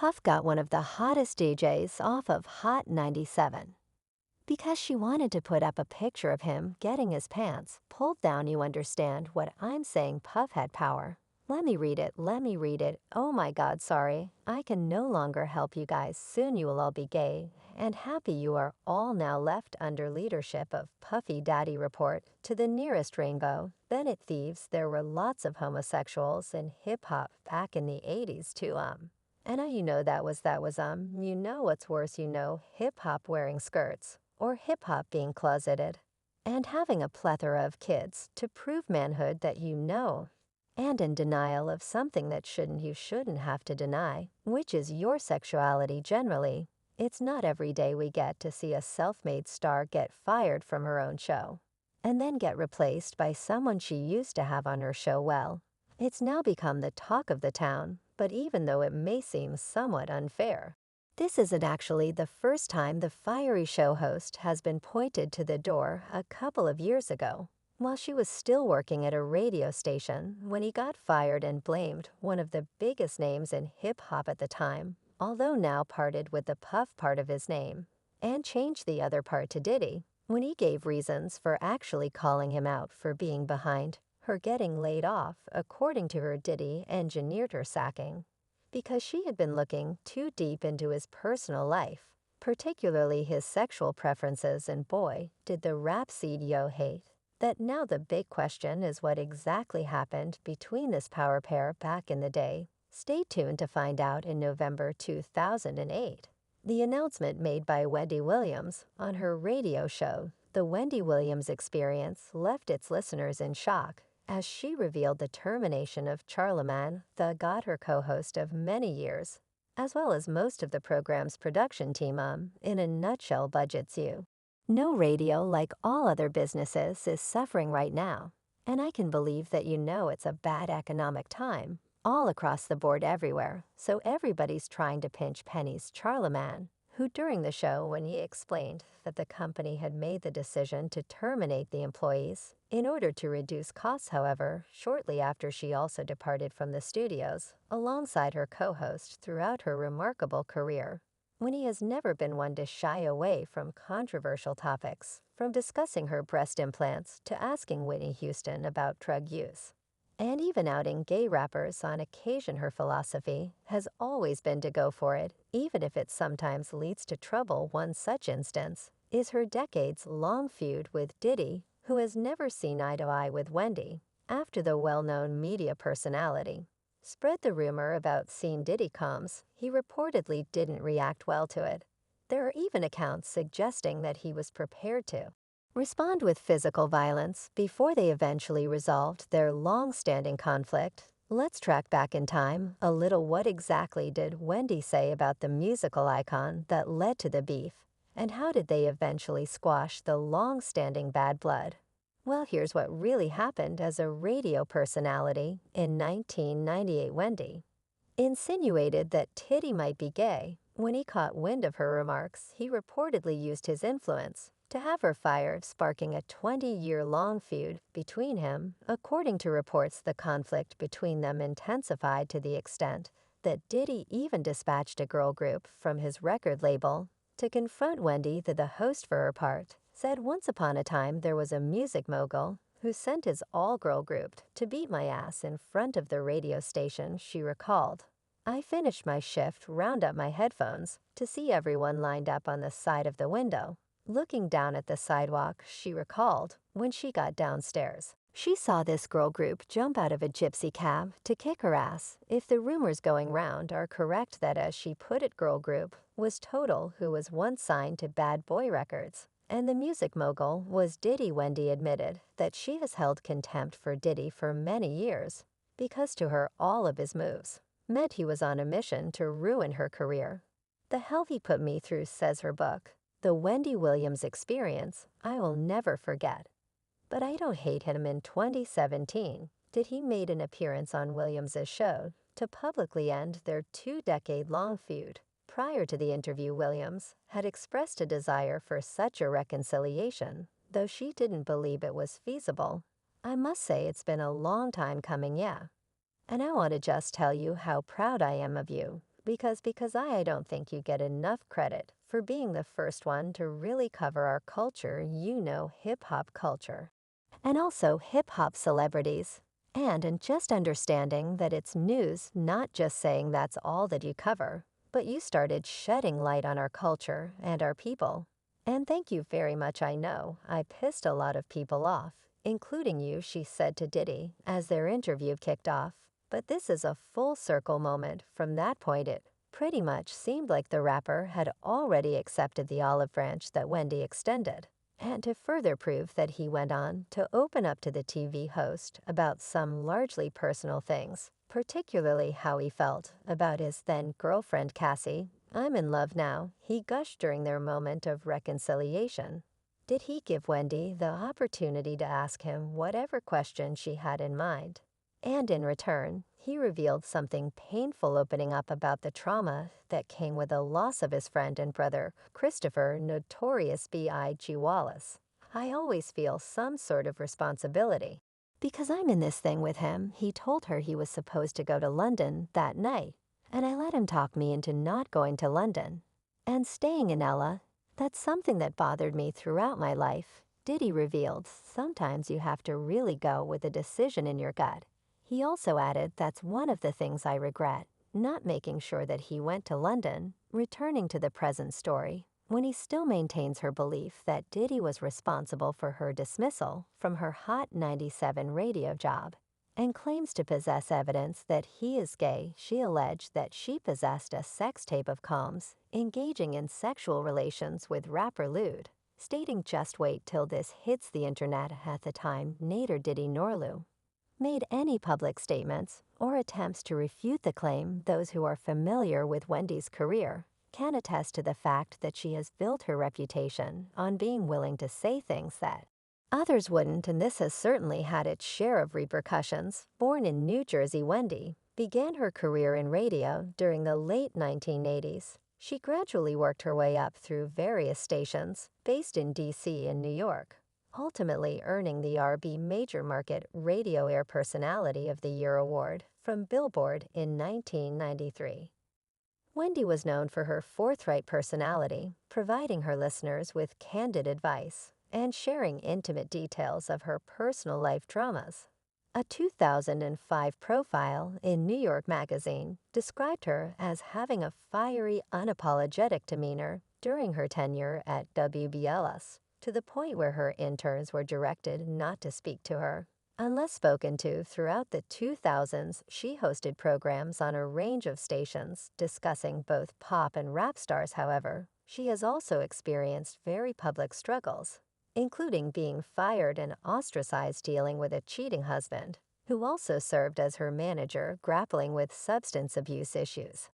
Puff got one of the hottest DJs off of Hot 97 because she wanted to put up a picture of him getting his pants pulled down. You understand what I'm saying? Puff had power. Let me read it. Let me read it. Oh my God, sorry. I can no longer help you guys. Soon you will all be gay and happy. You are all now left under leadership of Puffy Daddy. Report to the nearest rainbow. Bennett thieves. There were lots of homosexuals in hip-hop back in the 80s too. And now you know that was you know what's worse, you know, hip-hop wearing skirts or hip-hop being closeted and having a plethora of kids to prove manhood that you know, and in denial of something that you shouldn't have to deny, which is your sexuality generally. It's not every day we get to see a self-made star get fired from her own show and then get replaced by someone she used to have on her show. Well, it's now become the talk of the town, but even though it may seem somewhat unfair, this isn't actually the first time the fiery show host has been pointed to the door. A couple of years ago, while she was still working at a radio station, when he got fired and blamed one of the biggest names in hip-hop at the time, although now parted with the Puff part of his name, and changed the other part to Diddy, when he gave reasons for actually calling him out for being behind her getting laid off. According to her, Diddy engineered her sacking because she had been looking too deep into his personal life, particularly his sexual preferences, and boy, did the rap CEO hate that. Now the big question is what exactly happened between this power pair back in the day. Stay tuned to find out in November 2008. The announcement made by Wendy Williams on her radio show, The Wendy Williams Experience, left its listeners in shock as she revealed the termination of Charlemagne the God, her co-host of many years, as well as most of the program's production team. In a nutshell, budgets you. No, radio, like all other businesses, is suffering right now, and I can believe that you know it's a bad economic time all across the board everywhere, so everybody's trying to pinch pennies. Charlemagne, who during the show, when he explained that the company had made the decision to terminate the employees in order to reduce costs, however, shortly after she also departed from the studios alongside her co-host throughout her remarkable career, when he has never been one to shy away from controversial topics, from discussing her breast implants to asking Whitney Houston about drug use, and even outing gay rappers on occasion. Her philosophy has always been to go for it, even if it sometimes leads to trouble. One such instance is her decades-long feud with Diddy, who has never seen eye to eye with Wendy after the well-known media personality spread the rumor about seeing Diddy comes. He reportedly didn't react well to it. There are even accounts suggesting that he was prepared to respond with physical violence before they eventually resolved their long-standing conflict. Let's track back in time a little. What exactly did Wendy say about the musical icon that led to the beef, and how did they eventually squash the long-standing bad blood? Well, here's what really happened. As a radio personality in 1998, Wendy insinuated that Diddy might be gay. When he caught wind of her remarks, he reportedly used his influence to have her fired, sparking a 20-year-long feud between him. According to reports, the conflict between them intensified to the extent that Diddy even dispatched a girl group from his record label to confront Wendy. The host, for her part, said, "Once upon a time there was a music mogul who sent his all-girl group to beat my ass in front of the radio station," she recalled. "I finished my shift, round up my headphones, to see everyone lined up on the side of the window, looking down at the sidewalk," she recalled. When she got downstairs, she saw this girl group jump out of a gypsy cab to kick her ass. If the rumors going round are correct, that, as she put it, girl group was Total, who was once signed to Bad Boy Records, and the music mogul was Diddy. Wendy admitted that she has held contempt for Diddy for many years because to her all of his moves meant he was on a mission to ruin her career. "The hell he put me through," says her book, The Wendy Williams Experience, "I will never forget. But I don't hate him." In 2017, he made an appearance on Williams's show to publicly end their 2-decade-long feud. Prior to the interview, Williams had expressed a desire for such a reconciliation, though she didn't believe it was feasible. "I must say it's been a long time coming, yeah. And I want to just tell you how proud I am of you. Because I don't think you get enough credit for being the first one to really cover our culture, hip hop culture. And also hip hop celebrities. And in just understanding that it's news, not just saying that's all that you cover, but you started shedding light on our culture and our people. And thank you very much. I know I pissed a lot of people off, including you, she said to Diddy as their interview kicked off. But this is a full circle moment. From that point, it pretty much seemed like the rapper had already accepted the olive branch that Wendy extended. And to further prove that, he went on to open up to the TV host about some largely personal things, particularly how he felt about his then girlfriend Cassie. I'm in love now, he gushed during their moment of reconciliation. Did he give Wendy the opportunity to ask him whatever question she had in mind? And in return, he revealed something painful, opening up about the trauma that came with the loss of his friend and brother, Christopher Notorious B.I.G. Wallace. I always feel some sort of responsibility. Because I'm in this thing with him, he told her he was supposed to go to London that night, and I let him talk me into not going to London and staying in Ella. That's something that bothered me throughout my life. Diddy revealed sometimes you have to really go with a decision in your gut. He also added, that's one of the things I regret, not making sure that he went to London. Returning to the present story, when he still maintains her belief that Diddy was responsible for her dismissal from her Hot 97 radio job, and claims to possess evidence that he is gay. She alleged that she possessed a sex tape of Combs engaging in sexual relations with rapper Lude, stating, just wait till this hits the internet. At the time, neither Diddy nor Lou made any public statements or attempts to refute the claim. Those who are familiar with Wendy's career can attest to the fact that she has built her reputation on being willing to say things that others wouldn't, and this has certainly had its share of repercussions. Born in New Jersey, Wendy began her career in radio during the late 1980s. She gradually worked her way up through various stations based in D.C. and New York, ultimately earning the RB Major Market Radio Air Personality of the Year award from Billboard in 1993. Wendy was known for her forthright personality, providing her listeners with candid advice and sharing intimate details of her personal life traumas. A 2005 profile in New York Magazine described her as having a fiery, unapologetic demeanor during her tenure at WBLS, to the point where her interns were directed not to speak to her unless spoken to. Throughout the 2000s, she hosted programs on a range of stations discussing both pop and rap stars. However, she has also experienced very public struggles, including being fired and ostracized, dealing with a cheating husband, who also served as her manager, grappling with substance abuse issues.